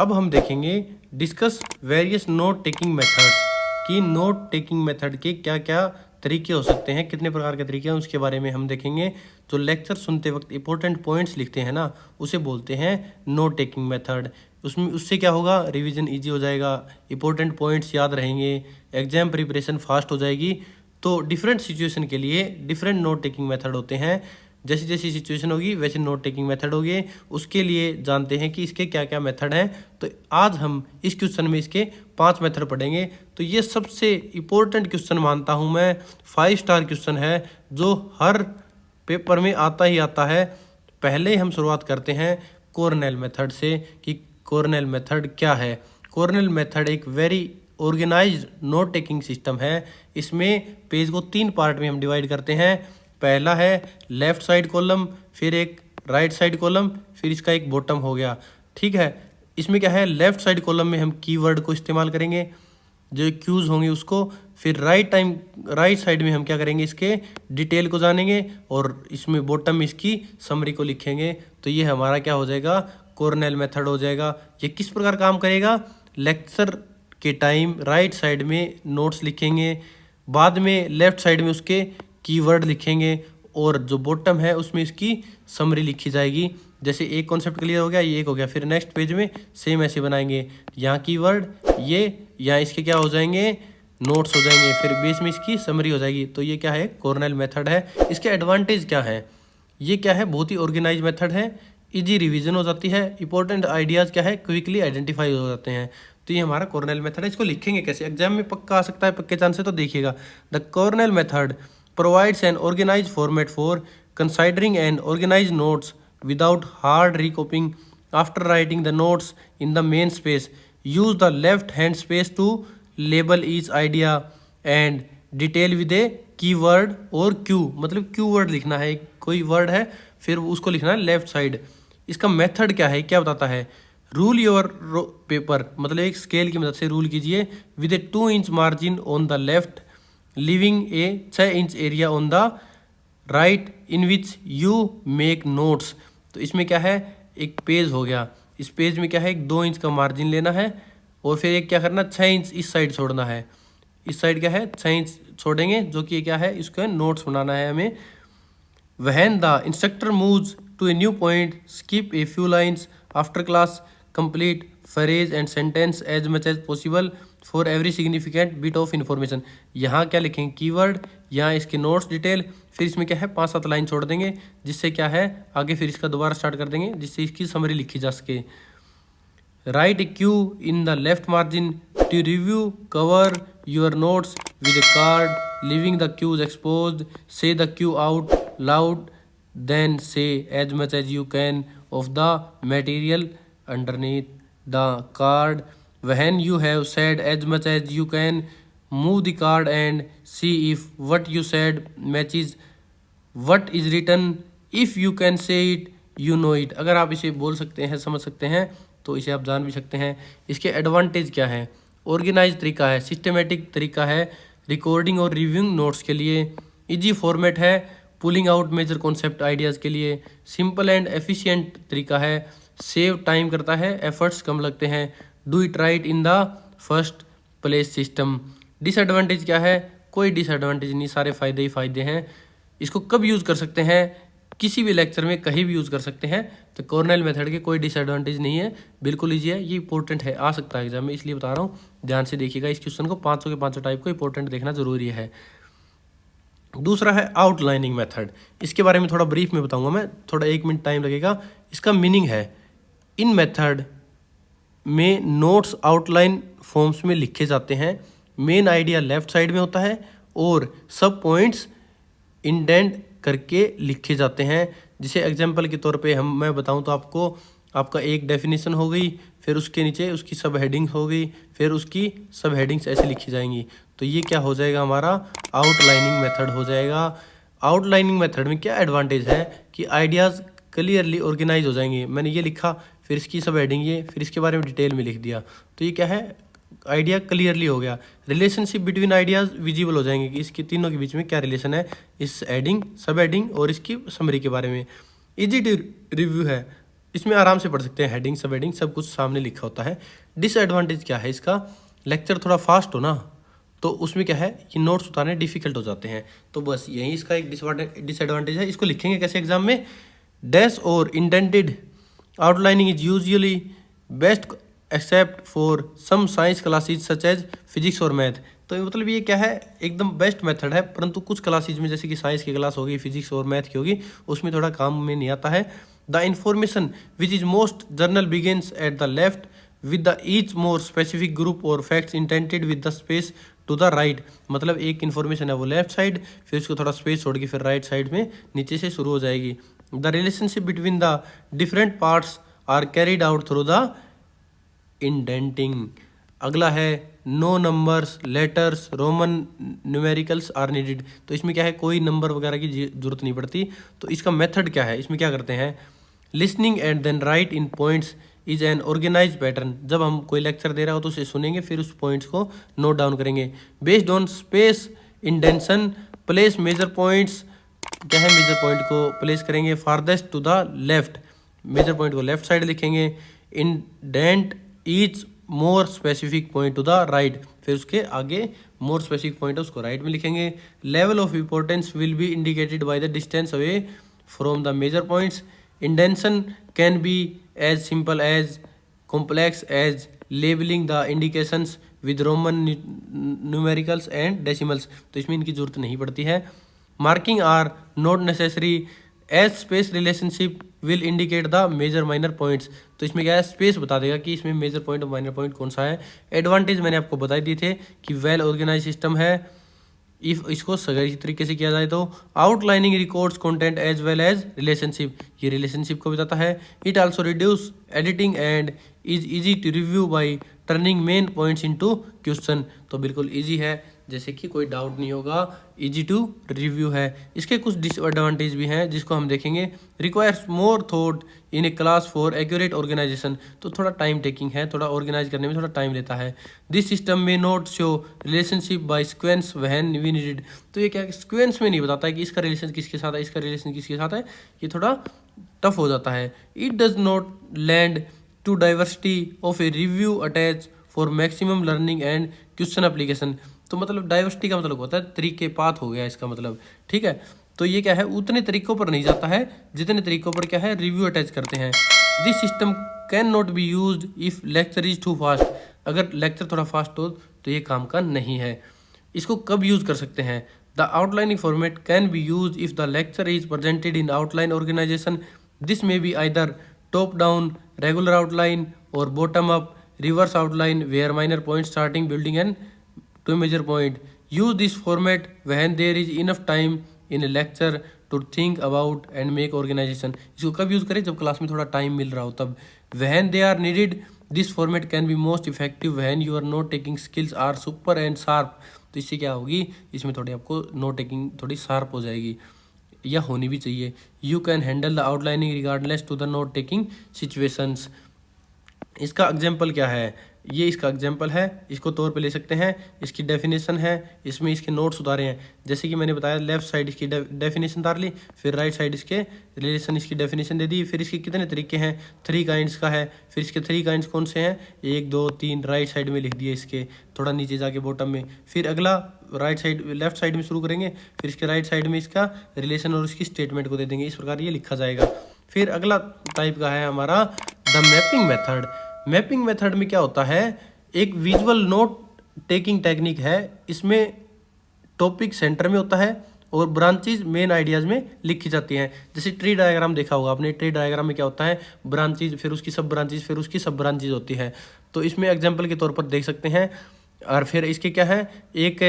अब हम देखेंगे discuss various note taking methods कि नोट टेकिंग मेथड के क्या क्या तरीके हो सकते हैं, कितने प्रकार के तरीके हैं उसके बारे में हम देखेंगे। जो लेक्चर सुनते वक्त इंपॉर्टेंट पॉइंट्स लिखते हैं ना, उसे बोलते हैं नोट टेकिंग मेथड। उससे क्या होगा, रिवीजन इजी हो जाएगा, इंपॉर्टेंट पॉइंट्स याद रहेंगे, एग्जाम प्रिपरेशन फास्ट हो जाएगी। तो डिफरेंट सिचुएशन के लिए डिफरेंट नोट टेकिंग मेथड होते हैं। जैसी जैसी सिचुएशन होगी वैसे नोट टेकिंग मेथड होगी। उसके लिए जानते हैं कि इसके क्या क्या मेथड हैं। तो आज हम इस क्वेश्चन में इसके 5 मेथड पढ़ेंगे। तो ये सबसे इम्पोर्टेंट क्वेश्चन मानता हूँ मैं, 5 स्टार क्वेश्चन है जो हर पेपर में आता ही आता है। पहले हम शुरुआत करते हैं कॉर्नेल मेथड से कि कॉर्नेल मेथड क्या है। कॉर्नेल मेथड एक very organized note taking system है। इसमें पेज को 3 पार्ट में हम डिवाइड करते हैं। पहला है लेफ्ट साइड कॉलम, फिर एक राइट साइड कॉलम, फिर इसका एक बॉटम हो गया। ठीक है, इसमें क्या है, लेफ्ट साइड कॉलम में हम कीवर्ड को इस्तेमाल करेंगे, जो क्यूज होंगे उसको। फिर राइट साइड में हम क्या करेंगे, इसके डिटेल को जानेंगे, और इसमें बॉटम में इसकी समरी को लिखेंगे। तो ये हमारा क्या हो जाएगा, कॉर्नेल मेथड हो जाएगा। ये किस प्रकार काम करेगा, लेक्चर के टाइम राइट साइड में नोट्स लिखेंगे, बाद में लेफ्ट साइड में उसके कीवर्ड लिखेंगे, और जो बॉटम है उसमें इसकी समरी लिखी जाएगी। जैसे एक कॉन्सेप्ट क्लियर हो गया, ये एक हो गया, फिर नेक्स्ट पेज में सेम ऐसे बनाएंगे, यहाँ कीवर्ड ये, यहाँ इसके क्या हो जाएंगे, नोट्स हो जाएंगे, फिर बेस में इसकी समरी हो जाएगी। तो ये क्या है, कॉर्नेल मेथड है। इसके एडवांटेज क्या है, ये क्या है, बहुत ही ऑर्गेनाइज मेथड है, इजी रिवीजन हो जाती है, इंपॉर्टेंट आइडियाज़ क्या है क्विकली आइडेंटिफाई हो जाते हैं। तो ये हमारा कॉर्नेल मेथड है। इसको लिखेंगे कैसे, एग्जाम में पक्का आ सकता है, पक्के चांस से। तो देखिएगा, the Cornell method provides an organized format for considering and organized notes without hard recopying. After writing the notes in the main space, use the left hand space to label each idea and detail with a keyword और Q, मतलब keyword लिखना है, कोई word है फिर उसको लिखना है लेफ्ट साइड। इसका मेथड क्या है, क्या बताता है, रूल योर पेपर, मतलब एक स्केल की मदद से रूल कीजिए, with A 2 inch margin on the left, living A 6 inch area on the right in which you make notes. तो इसमें क्या है, एक पेज हो गया, इस पेज में क्या है, एक 2 इंच का मार्जिन लेना है, और फिर एक क्या करना, 6 इंच इस साइड छोड़ना है। इस साइड क्या है, 6 इंच छोड़ेंगे, जो कि क्या है, इसको नोट्स बनाना है हमें। When the instructor moves to a new point, skip a few lines after class, complete phrase and sentence as much as possible for every significant bit of information। यहाँ क्या लिखेंगे, कीवर्ड, यहाँ इसके नोट्स डिटेल, फिर इसमें क्या है 5-7 line छोड़ देंगे, जिससे क्या है आगे फिर इसका दोबारा स्टार्ट कर देंगे, जिससे इसकी समरी लिखी जा सके। Write a Q in the left margin to review, cover your notes with a card, leaving the Q's exposed. Say the Q out loud, then say as much as you can of the material underneath the card. When you have said as much as you can, move the card and see if what you said matches what is written. If you can say it, you know it। अगर आप इसे बोल सकते हैं, समझ सकते हैं, तो इसे आप जान भी सकते हैं। इसके एडवांटेज क्या है, ऑर्गेनाइज तरीका है, सिस्टमेटिक तरीका है रिकॉर्डिंग और रिव्यूइंग नोट्स के लिए, इजी फॉर्मेट है pulling out major concept ideas के लिए, सिंपल एंड एफिशिएंट तरीका है, सेव टाइम करता है, एफर्ट्स कम लगते हैं, do it right in the first place system. Disadvantage क्या है, कोई डिसएडवांटेज नहीं, सारे फ़ायदे ही फ़ायदे हैं। इसको कब यूज़ कर सकते हैं, किसी भी लेक्चर में कहीं भी यूज़ कर सकते हैं। तो कॉर्नेल मेथड के कोई डिसएडवांटेज नहीं है, बिल्कुल ईजी है, ये इंपॉर्टेंट है, आ सकता है एग्जाम में, इसलिए बता रहा हूँ। ध्यान से देखिएगा इस क्वेश्चन को, 500 के 500 टाइप को इंपॉर्टेंट देखना जरूरी है। दूसरा है आउटलाइनिंग मेथड। इसके बारे में थोड़ा ब्रीफ में बताऊंगा मैं, थोड़ा 1 मिनट टाइम लगेगा। इसका मीनिंग है, इन मेथड में नोट्स आउटलाइन फॉर्म्स में लिखे जाते हैं, मेन आइडिया लेफ्ट साइड में होता है, और सब पॉइंट्स इंडेंट करके लिखे जाते हैं। जिसे एग्जाम्पल के तौर पे मैं बताऊं तो आपको, आपका एक डेफिनेशन हो गई, फिर उसके नीचे उसकी सब हेडिंग हो गई, फिर उसकी सब हेडिंग्स ऐसे लिखी जाएंगी। तो ये क्या हो जाएगा, हमारा आउटलाइनिंग मेथड हो जाएगा। आउटलाइनिंग मेथड में क्या एडवांटेज है कि आइडियाज़ क्लियरली ऑर्गेनाइज हो जाएंगे। मैंने ये लिखा, फिर इसकी सब हेडिंग ये, फिर इसके बारे में डिटेल में लिख दिया, तो ये क्या है, आइडिया क्लियरली हो गया। रिलेशनशिप बिटवीन आइडियाज़ विजिबल हो जाएंगे कि इसके तीनों के बीच में क्या रिलेशन है, इस हेडिंग, सब हेडिंग और इसकी समरी के बारे में। इजी टू रिव्यू है, इसमें आराम से पढ़ सकते हैं, हेडिंग सब हेडिंग सब कुछ सामने लिखा होता है। डिसएडवांटेज क्या है इसका, लेक्चर थोड़ा फास्ट हो ना तो उसमें क्या है कि नोट्स उतारने डिफिकल्ट हो जाते हैं। तो बस यही इसका एक डिसएडवांटेज है। इसको लिखेंगे कैसे एग्जाम में, डैश और indented outlining is usually best except for some science classes such as physics और मैथ। तो मतलब ये क्या है, एकदम बेस्ट मेथड है, परंतु कुछ क्लासेज में जैसे कि साइंस की क्लास होगी, फिजिक्स और मैथ की होगी, उसमें थोड़ा काम में नहीं आता है। The information which is most general begins at the left with the each more specific group or facts indented with the space to the right. मतलब एक इन्फॉर्मेशन है वो लेफ्ट साइड, फिर उसको थोड़ा स्पेस छोड़ के फिर राइट साइड में नीचे से शुरू हो जाएगी। The relationship between the different parts are carried out through the indenting. अगला है no numbers letters roman numericals are needed. तो इसमें क्या है, कोई नंबर वगैरह की जरूरत नहीं पड़ती। तो इसका मेथड क्या है, इसमें क्या करते हैं, listening and then write in points is an organize pattern. जब हम कोई लेक्चर दे रहा हो तो उसे सुनेंगे, फिर उस पॉइंट्स को नोट डाउन करेंगे। Based on space indentation place major points, क्या है मेजर पॉइंट को प्लेस करेंगे farthest to the left, major point को लेफ्ट साइड लिखेंगे। Indent each more specific point to the right, फिर उसके आगे मोर स्पेसिफिक पॉइंट है उसको राइट में लिखेंगे। Level of importance will be indicated by the distance away from the major points. Indentation can be as simple as complex as labelling the indications with roman numericals and decimals. तो इसमें इनकी जरूरत नहीं पड़ती है। Marking are not necessary as space relationship will indicate the major minor points. तो इसमें क्या है, स्पेस बता देगा कि इसमें मेजर पॉइंट और माइनर पॉइंट कौन सा है। एडवांटेज मैंने आपको बता दिए थे कि वेल ऑर्गेनाइज सिस्टम है। इफ इसको सही तरीके से किया जाए तो outlining records content as well as relationship, ये रिलेशनशिप को बताता है। It also reduce editing and is easy to review by turning main points into question. तो बिल्कुल इजी है, जैसे कि कोई डाउट नहीं होगा, इजी टू रिव्यू है। इसके कुछ डिसएडवांटेज भी हैं जिसको हम देखेंगे। Requires more thought in a class for accurate organization. तो थोड़ा टाइम टेकिंग है, थोड़ा ऑर्गेनाइज करने में थोड़ा टाइम लेता है। दिस सिस्टम में not show relationship by sequence when we needed. तो ये क्या है, स्क्वेंस में नहीं बताता है कि इसका रिलेशन किसके साथ है, इसका रिलेशन किसके साथ है, ये थोड़ा टफ हो जाता है। It does not land to diversity of a review attach for maximum learning and question application. तो मतलब डाइवर्सिटी का मतलब होता है तरीके, पाथ हो गया इसका मतलब, ठीक है। तो ये क्या है, उतने तरीकों पर नहीं जाता है जितने तरीकों पर क्या है रिव्यू अटैच करते हैं। This system can not be used if lecture is too fast. अगर लेक्चर थोड़ा फास्ट हो तो ये काम का नहीं है। इसको कब यूज कर सकते हैं, the outlining format can be use if the lecture is presented in outline organisation. This may be either top down regular outline or bottom up reverse outline where minor point starting building and to measure point. Use this format when there is enough time in a lecture to think about and make organization. इसको कब use करें, जब class में थोड़ा time मिल रहा हो तब। when they are needed this format can be most effective when your note taking skills are super and sharp. तो इससे क्या होगी, इसमें थोड़ी आपको नोट टेकिंग थोड़ी शार्प हो जाएगी, या होनी भी चाहिए। You can handle the outlining regardless to the note taking situations. इसका एग्जाम्पल क्या है, ये इसका एग्जाम्पल है, इसको तौर पे ले सकते हैं। इसकी डेफिनेशन है, इसमें इसके नोट्स उतारे हैं। जैसे कि मैंने बताया लेफ्ट साइड इसकी डेफिनेशन उतार ली, फिर राइट साइड इसके रिलेशन इसकी डेफिनेशन दे दी। फिर इसके कितने तरीके हैं, 3 काइंड्स का है। फिर इसके 3 काइंड्स कौन से हैं, 1 2 3 राइट साइड में लिख दिए इसके, थोड़ा नीचे जाके बॉटम में। फिर अगला राइट साइड लेफ्ट साइड में शुरू करेंगे, फिर इसके राइट साइड में इसका रिलेशन और उसकी स्टेटमेंट को दे देंगे। इस प्रकार ये लिखा जाएगा। फिर अगला टाइप का है हमारा the mapping method. Mapping method में क्या होता है, एक विजुअल नोट टेकिंग टेक्निक है। इसमें टॉपिक सेंटर में होता है और ब्रांचेज मेन आइडियाज़ में लिखी जाती हैं। जैसे ट्री डायग्राम देखा होगा आपने, ट्री डायग्राम में क्या होता है, ब्रांचेज, फिर उसकी सब ब्रांचेज, फिर उसकी सब ब्रांचेज होती है। तो इसमें एग्जाम्पल के तौर पर देख सकते हैं। और फिर इसके क्या है, एक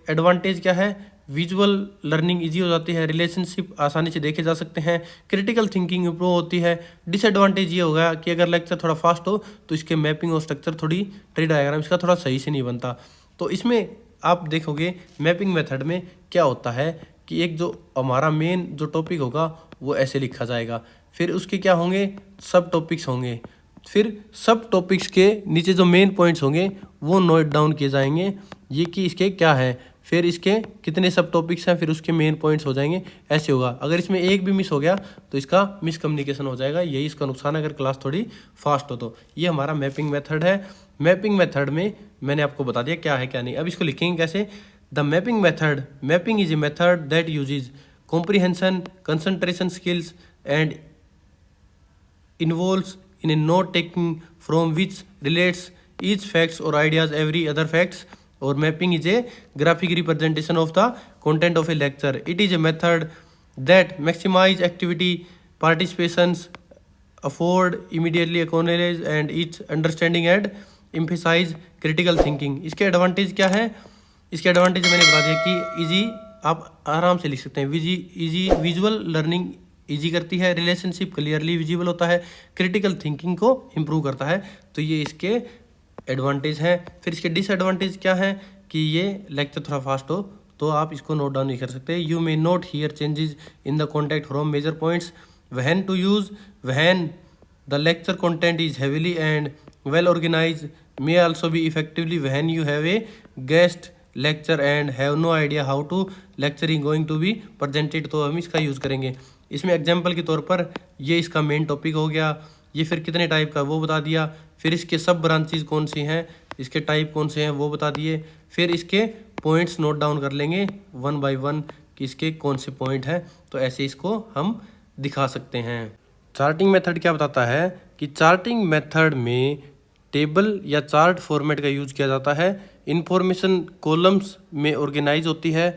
एडवांटेज क्या है, विजुअल लर्निंग इजी हो जाती है, रिलेशनशिप आसानी से देखे जा सकते हैं, क्रिटिकल थिंकिंग इंप्रूव होती है। डिसएडवांटेज ये होगा कि अगर लेक्चर थोड़ा फास्ट हो तो इसके मैपिंग और स्ट्रक्चर थोड़ी, ट्री डायग्राम इसका थोड़ा सही से नहीं बनता। तो इसमें आप देखोगे मैपिंग मेथड में क्या होता है कि एक जो हमारा मेन जो टॉपिक होगा वो ऐसे लिखा जाएगा, फिर उसके क्या होंगे, सब टॉपिक्स होंगे, फिर सब टॉपिक्स के नीचे जो मेन पॉइंट्स होंगे वो नोट डाउन किए जाएंगे, ये कि इसके क्या है। फिर इसके कितने सब टॉपिक्स हैं, फिर उसके मेन पॉइंट्स हो जाएंगे, ऐसे होगा। अगर इसमें एक भी मिस हो गया तो इसका मिसकम्युनिकेशन हो जाएगा, यही इसका नुकसान है अगर क्लास थोड़ी फास्ट हो तो। ये हमारा मैपिंग मेथड है। मैपिंग मेथड में मैंने आपको बता दिया क्या है क्या नहीं। अब इसको लिखेंगे कैसे। The mapping method, mapping is a method that usage comprehension, concentration skills and involves in a note taking from which relates each facts or ideas every other facts, or mapping is a graphic representation of the content of a lecture. It is a method that maximize activity participations, afford immediately acknowledge and its understanding and emphasize critical thinking. इसके advantage क्या है। इसके advantage मैंने बता दिया कि easy, आप आराम से लिख सकते हैं। इजी विजुअल लर्निंग इजी करती है, रिलेशनशिप क्लियरली विजिबल होता है, क्रिटिकल थिंकिंग को इम्प्रूव करता है। तो ये इसके एडवांटेज हैं। फिर इसके डिसएडवांटेज क्या है कि ये लेक्चर थोड़ा फास्ट हो तो आप इसको नोट डाउन नहीं कर सकते। You may not hear changes in the contact from major points when to use, when the lecture content is heavily and well organized, may also be effectively when you have a guest lecture and have no idea how to lecturing going to be presented. तो हम इसका use करेंगे। इसमें example के तौर पर ये इसका मेन टॉपिक हो गया, ये फिर कितने टाइप का वो बता दिया, फिर इसके सब ब्रांचेज कौन सी हैं, इसके टाइप कौन से हैं वो बता दिए, फिर इसके पॉइंट्स नोट डाउन कर लेंगे वन बाय वन कि इसके कौन से पॉइंट हैं। तो ऐसे इसको हम दिखा सकते हैं। चार्टिंग मेथड क्या बताता है कि चार्टिंग मेथड में टेबल या चार्ट फॉर्मेट का यूज़ किया जाता है। इन्फॉर्मेशन कॉलम्स में ऑर्गेनाइज होती है।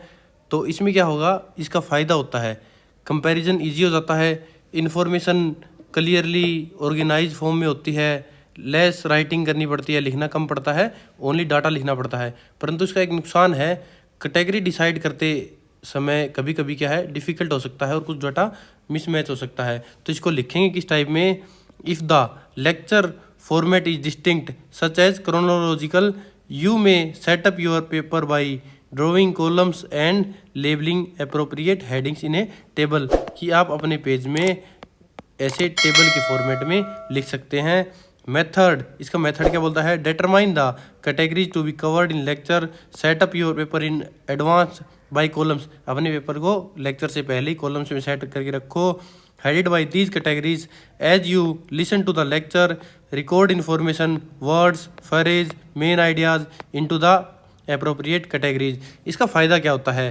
तो इसमें क्या होगा, इसका फ़ायदा होता है कंपैरिजन इजी हो जाता है, इन्फॉर्मेशन क्लियरली ऑर्गेनाइज फॉर्म में होती है, लेस राइटिंग करनी पड़ती है, लिखना कम पड़ता है, ओनली डाटा लिखना पड़ता है। परंतु इसका एक नुकसान है, कैटेगरी डिसाइड करते समय कभी कभी क्या है डिफ़िकल्ट हो सकता है और कुछ डाटा मिसमैच हो सकता है। तो इसको लिखेंगे किस टाइप में। If the lecture format is distinct such as chronological, you may setup your paper by drawing columns and labeling appropriate headings in a table, कि आप अपने पेज में ऐसे टेबल के फॉर्मेट में लिख सकते हैं। मेथड, इसका मेथड क्या बोलता है, determine the categories to be covered in lecture, setup your paper in advance by columns, अपने पेपर को लेक्चर से पहले ही कॉलम्स में सेट करके रखो। Headed by these categories as you listen to the lecture, record information, words, phrase, main ideas into the appropriate categories. इसका फ़ायदा क्या होता है,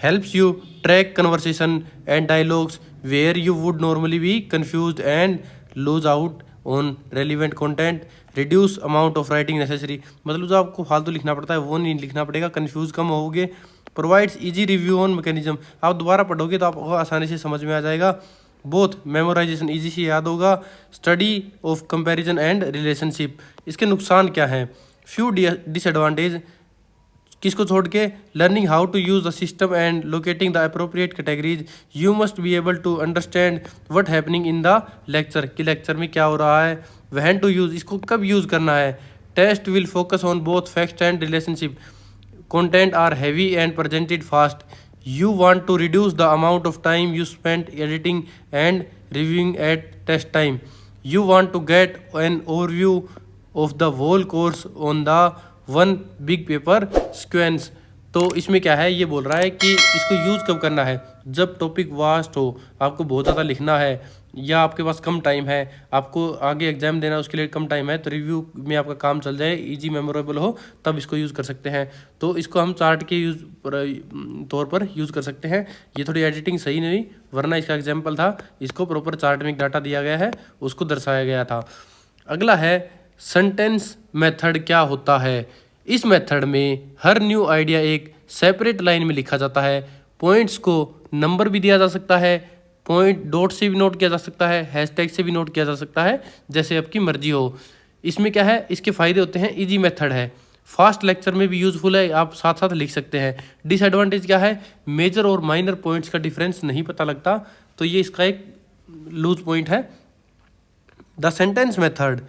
helps you track conversation and dialogues where you would normally be confused and lose out on relevant content, reduce amount of writing necessary, मतलब जो आपको फालतू लिखना पड़ता है वो नहीं लिखना पड़ेगा, कन्फ्यूज कम होगे। Provides easy review on mechanism, आप दोबारा पढ़ोगे तो आपको आसानी से समझ में आ जाएगा। बोथ मेमोराइजेशन इजी से याद होगा। Study of comparison and relationship, इसके नुकसान क्या हैं, फ्यू डिसएडवांटेज, किसको छोड़ के, learning how to use the system and locating the appropriate categories, you must be able to understand what happening in the lecture, कि लेक्चर में क्या हो रहा है। व्हेन टू यूज़, इसको कब यूज़ करना है। Test will focus on both facts and relationship, content are heavy and presented fast, you want to reduce the amount of time you spent editing and reviewing at test time, you want to get an overview of the whole course on the one big paper sequence। तो इसमें क्या है, ये बोल रहा है कि इसको यूज़ कब करना है, जब टॉपिक वास्ट हो, आपको बहुत ज़्यादा लिखना है या आपके पास कम टाइम है, आपको आगे एग्जाम देना उसके लिए कम टाइम है, तो रिव्यू में आपका काम चल जाए, इजी मेमोरेबल हो, तब इसको यूज़ कर सकते हैं। तो इसको हम चार्ट के तौर पर यूज़ कर सकते हैं। ये थोड़ी एडिटिंग सही नहीं, वरना इसका एग्जाम्पल था, इसको प्रॉपर चार्ट में एक डाटा दिया गया है उसको दर्शाया गया था। अगला है सेंटेंस मेथड क्या होता है। इस मेथड में हर न्यू आइडिया एक सेपरेट लाइन में लिखा जाता है, पॉइंट्स को नंबर भी दिया जा सकता है, पॉइंट डॉट से भी नोट किया जा सकता है, हैशटैग से भी नोट किया जा सकता है, जैसे आपकी मर्जी हो। इसमें क्या है, इसके फ़ायदे होते हैं, इजी मेथड है, फास्ट लेक्चर में भी यूज़फुल है, आप साथ साथ लिख सकते हैं। डिसएडवांटेज क्या है, मेजर और माइनर पॉइंट्स का डिफरेंस नहीं पता लगता, तो ये इसका एक लूज पॉइंट है। The sentence method,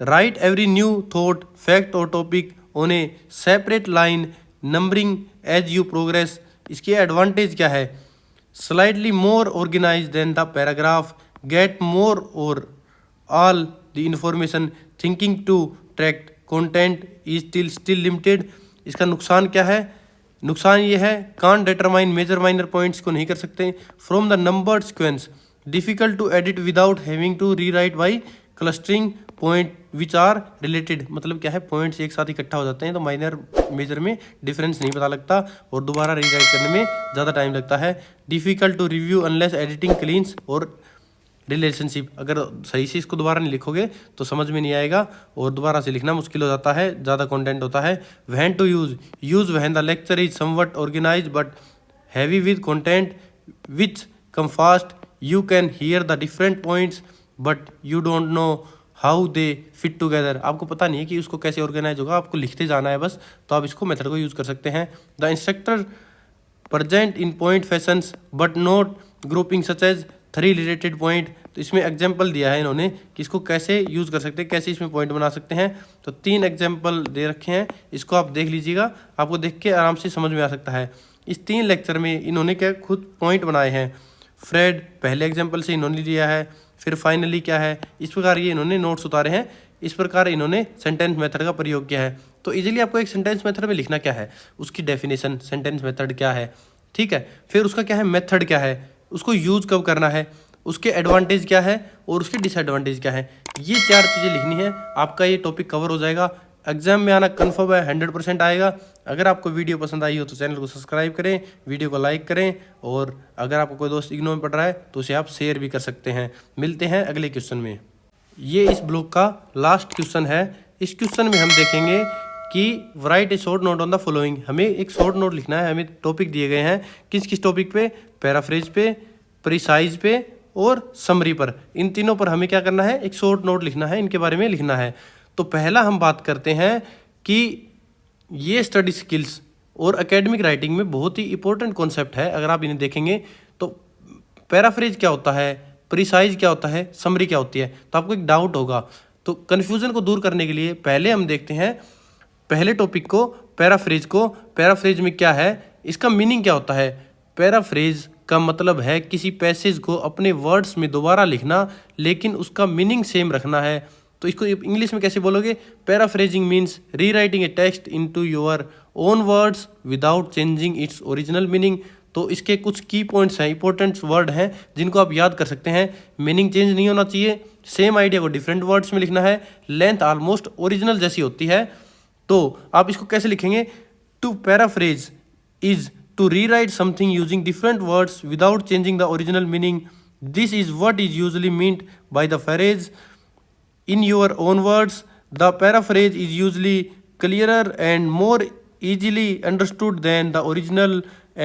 write every new thought, fact और topic on a separate line, numbering as you progress. इसके एडवांटेज क्या है, slightly more organise than the paragraph, get more और all the information, thinking to track content is still limited. इसका नुकसान क्या है, नुकसान ये है, can't determine major minor points को नहीं कर सकते, from the numbered sequence, difficult to edit without having to rewrite by clustering point which are related. मतलब क्या है, पॉइंट्स एक साथ इकट्ठा हो जाते हैं तो माइनर मेजर में डिफरेंस नहीं पता लगता और दोबारा रीराइट करने में ज़्यादा टाइम लगता है। Difficult to review unless editing cleans और रिलेशनशिप, अगर सही से इसको दोबारा नहीं लिखोगे तो समझ में नहीं आएगा और दोबारा से लिखना मुश्किल हो जाता है, ज़्यादा कंटेंट होता है। When to use when the lecture is somewhat organize but heavy with content which come fast, you can hear the different points but you don't know how they fit together. आपको पता नहीं है कि उसको कैसे organise होगा, आपको लिखते जाना है बस, तो आप इसको मेथड को यूज़ कर सकते हैं। The instructor present in point fashions but not grouping such as 3 related point. तो इसमें एग्जाम्पल दिया है इन्होंने कि इसको कैसे यूज़ कर सकते हैं, कैसे इसमें पॉइंट बना सकते हैं। तो 3 एग्जाम्पल दे रखे हैं, इसको आप देख लीजिएगा, आपको देख के आराम से समझ में आ सकता है। इस 3 लेक्चर में इन्होंने क्या खुद पॉइंट बनाए हैं। फ्रेड पहले एग्जाम्पल से इन्होंने लिया है, फिर फाइनली क्या है, इस प्रकार ये इन्होंने नोट्स उतारे हैं, इस प्रकार इन्होंने सेंटेंस मेथड का प्रयोग किया है। तो इजीली आपको एक सेंटेंस मेथड में लिखना क्या है, उसकी डेफिनेशन, सेंटेंस मेथड क्या है, ठीक है, फिर उसका क्या है मेथड क्या है, उसको यूज कब करना है, उसके एडवांटेज क्या है और उसके डिसएडवांटेज क्या है, ये 4 चीज़ें लिखनी है। आपका ये टॉपिक कवर हो जाएगा, एग्जाम में आना कन्फर्म है, 100% आएगा। अगर आपको वीडियो पसंद आई हो तो चैनल को सब्सक्राइब करें, वीडियो को लाइक करें और अगर आपको कोई दोस्त इग्नोर में पढ़ रहा है तो उसे आप शेयर भी कर सकते हैं। मिलते हैं अगले क्वेश्चन में। ये इस ब्लॉक का लास्ट क्वेश्चन है। इस क्वेश्चन में हम देखेंगे कि right A short note on the following. हमें एक शॉर्ट नोट लिखना है, हमें टॉपिक दिए गए हैं, किस किस टॉपिक पे, पैराफ्रेज पे, प्रिसाइज पे और समरी पर। इन तीनों पर हमें क्या करना है, एक शॉर्ट नोट लिखना है, इनके बारे में लिखना है। तो पहला हम बात करते हैं कि ये स्टडी स्किल्स और एकेडमिक राइटिंग में बहुत ही इंपॉर्टेंट कॉन्सेप्ट है। अगर आप इन्हें देखेंगे तो पैराफ्रेज क्या होता है, प्रिसाइज क्या होता है, समरी क्या होती है, तो आपको एक डाउट होगा। तो कन्फ्यूजन को दूर करने के लिए पहले हम देखते हैं पहले टॉपिक को, पैराफ्रेज को। पैराफ्रेज में क्या है, इसका मीनिंग क्या होता है। पैराफ्रेज का मतलब है किसी पैसेज को अपने वर्ड्स में दोबारा लिखना लेकिन उसका मीनिंग सेम रखना है। तो इसको इंग्लिश में कैसे बोलोगे, paraphrasing means rewriting A text into your own words without changing its original meaning. तो इसके कुछ की पॉइंट्स हैं, इंपॉर्टेंट वर्ड हैं जिनको आप याद कर सकते हैं। मीनिंग चेंज नहीं होना चाहिए, सेम आइडिया को डिफरेंट वर्ड्स में लिखना है, लेंथ ऑलमोस्ट ओरिजिनल जैसी होती है। तो आप इसको कैसे लिखेंगे, to paraphrase is to rewrite something using different words without changing the original meaning. This is what is usually meant by the phrase in your own words. The paraphrase is usually clearer and more easily understood than the original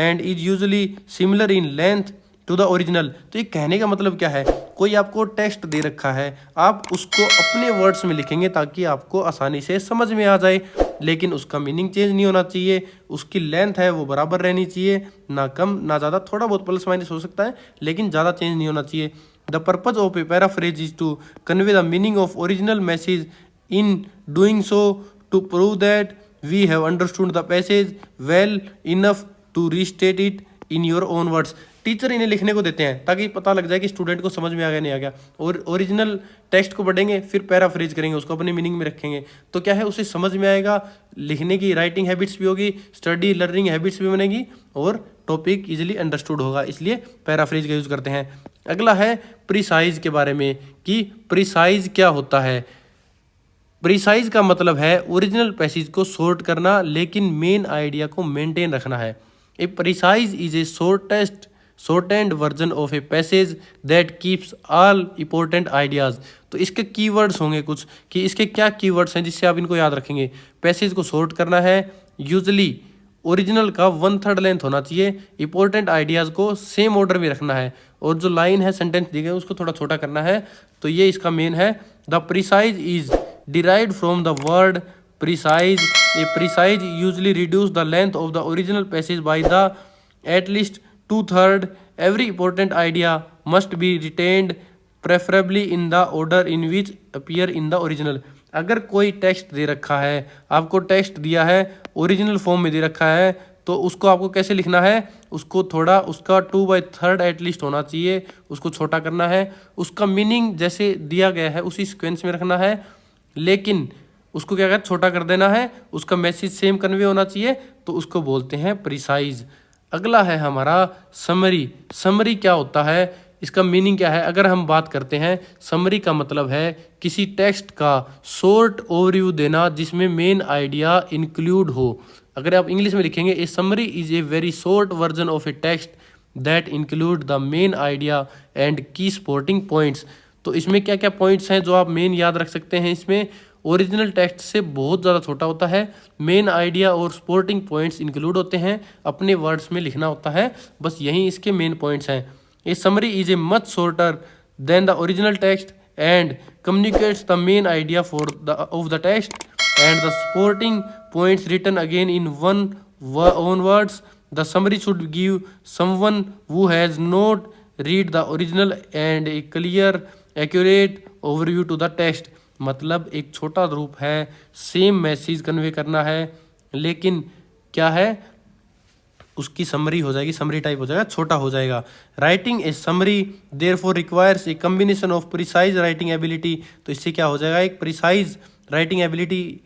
and is usually similar in length to the original. तो ये कहने का मतलब क्या है, कोई आपको text दे रखा है, आप उसको अपने वर्ड्स में लिखेंगे ताकि आपको आसानी से समझ में आ जाए, लेकिन उसका मीनिंग चेंज नहीं होना चाहिए, उसकी लेंथ है वो बराबर रहनी चाहिए, ना कम ना ज़्यादा, थोड़ा बहुत प्लस माइनस हो सकता है लेकिन ज़्यादा चेंज नहीं होना चाहिए। The purpose of a paraphrase is to convey the meaning of original message. In doing so, to prove that we have understood the passage well enough to restate it in your own words. Teacher इन्हें लिखने को देते हैं ताकि पता लग जाए कि स्टूडेंट को समझ में आ गया नहीं आ गया, और ओरिजिनल टेक्स्ट को पढ़ेंगे फिर पैराफ्रेज करेंगे, उसको अपने मीनिंग में रखेंगे, तो क्या है उसे समझ में आएगा, लिखने की राइटिंग हैबिट्स भी होगी, स्टडी लर्निंग हैबिट्स भी बनेगी और टॉपिक इजीली अंडरस्टूड होगा, इसलिए पैराफ्रेज का यूज़ करते हैं। अगला है प्रिसाइज के बारे में कि प्रिसाइज क्या होता है। प्रिसाइज का मतलब है ओरिजिनल पैसेज को सॉर्ट करना लेकिन मेन आइडिया को मेंटेन रखना है। A precise is a shortened version of a passage that keeps all important ideas. तो इसके कीवर्ड्स होंगे कुछ कि इसके क्या कीवर्ड्स हैं जिससे आप इनको याद रखेंगे। पैसेज को सॉर्ट करना है, यूजली ओरिजिनल का 1/3 लेंथ होना चाहिए, इंपॉर्टेंट आइडियाज़ को सेम ऑर्डर में रखना है और जो लाइन है सेंटेंस दी गई उसको थोड़ा छोटा करना है। तो ये इसका मेन है। The precise is derived from the word precise. A precise usually reduce the length of the original passage by the at least 2/3। Every important idea must be retained preferably in the order in which appear in the original. अगर कोई text दे रखा है, आपको text दिया है original form में दे रखा है, तो उसको आपको कैसे लिखना है, उसको थोड़ा उसका 2/3 एटलीस्ट होना चाहिए, उसको छोटा करना है, उसका मीनिंग जैसे दिया गया है उसी सिक्वेंस में रखना है, लेकिन उसको क्या करना, छोटा कर देना है, उसका मैसेज सेम कन्वे होना चाहिए, तो उसको बोलते हैं प्रिसाइज। अगला है हमारा समरी। समरी क्या होता है, इसका मीनिंग क्या है? अगर हम बात करते हैं, समरी का मतलब है किसी टेक्स्ट का शॉर्ट ओवरव्यू देना जिसमें मेन आइडिया इंक्लूड हो। अगर आप इंग्लिश में लिखेंगे, a summary is a very short version of a text that include the main idea and key supporting points. तो इसमें क्या क्या पॉइंट्स हैं जो आप मेन याद रख सकते हैं? इसमें ओरिजिनल टेक्स्ट से बहुत ज़्यादा छोटा होता है, मेन आइडिया और सपोर्टिंग पॉइंट्स इंक्लूड होते हैं, अपने वर्ड्स में लिखना होता है, बस यही इसके मेन पॉइंट्स हैं। A summary is a much shorter than the original text and communicates the main idea of the text and the supporting points written again in own words. The summary should give someone who has not read the original and a clear, accurate overview to the text. मतलब एक छोटा रूप है, same message convey करना है, लेकिन क्या है, उसकी समरी हो जाएगी, समरी टाइप हो जाएगा, छोटा हो जाएगा। Writing a summary therefore requires a combination of precise writing ability. तो इससे क्या हो जाएगा, एक प्रिसाइज राइटिंग एबिलिटी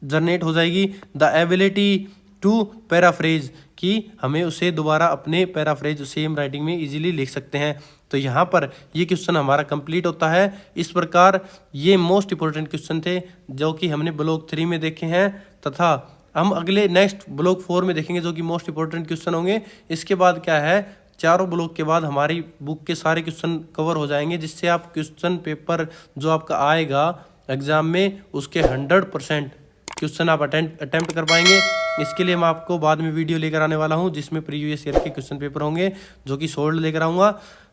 जनरेट हो जाएगी। द एबिलिटी टू पैराफ्रेज, कि हमें उसे दोबारा अपने पैराफ्रेज सेम राइटिंग में इजीली लिख सकते हैं। तो यहाँ पर ये क्वेश्चन हमारा कंप्लीट होता है। इस प्रकार ये मोस्ट इंपॉर्टेंट क्वेश्चन थे जो कि हमने ब्लॉक 3 में देखे हैं, तथा हम अगले नेक्स्ट ब्लॉक 4 में देखेंगे जो कि मोस्ट इंपॉर्टेंट क्वेश्चन होंगे। इसके बाद क्या है, चारों ब्लॉक के बाद हमारी बुक के सारे क्वेश्चन कवर हो जाएंगे, जिससे आप क्वेश्चन पेपर जो आपका आएगा एग्जाम में उसके 100% क्वेश्चन आप अटेम्प्ट कर पाएंगे। इसके लिए मैं आपको बाद में वीडियो लेकर आने वाला हूं जिसमें प्रीवियस ईयर के क्वेश्चन पेपर होंगे जो कि सोल्ड लेकर आऊँगा।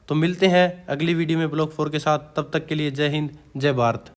तो मिलते हैं अगली वीडियो में ब्लॉक 4 के साथ, तब तक के लिए जय हिंद, जय भारत।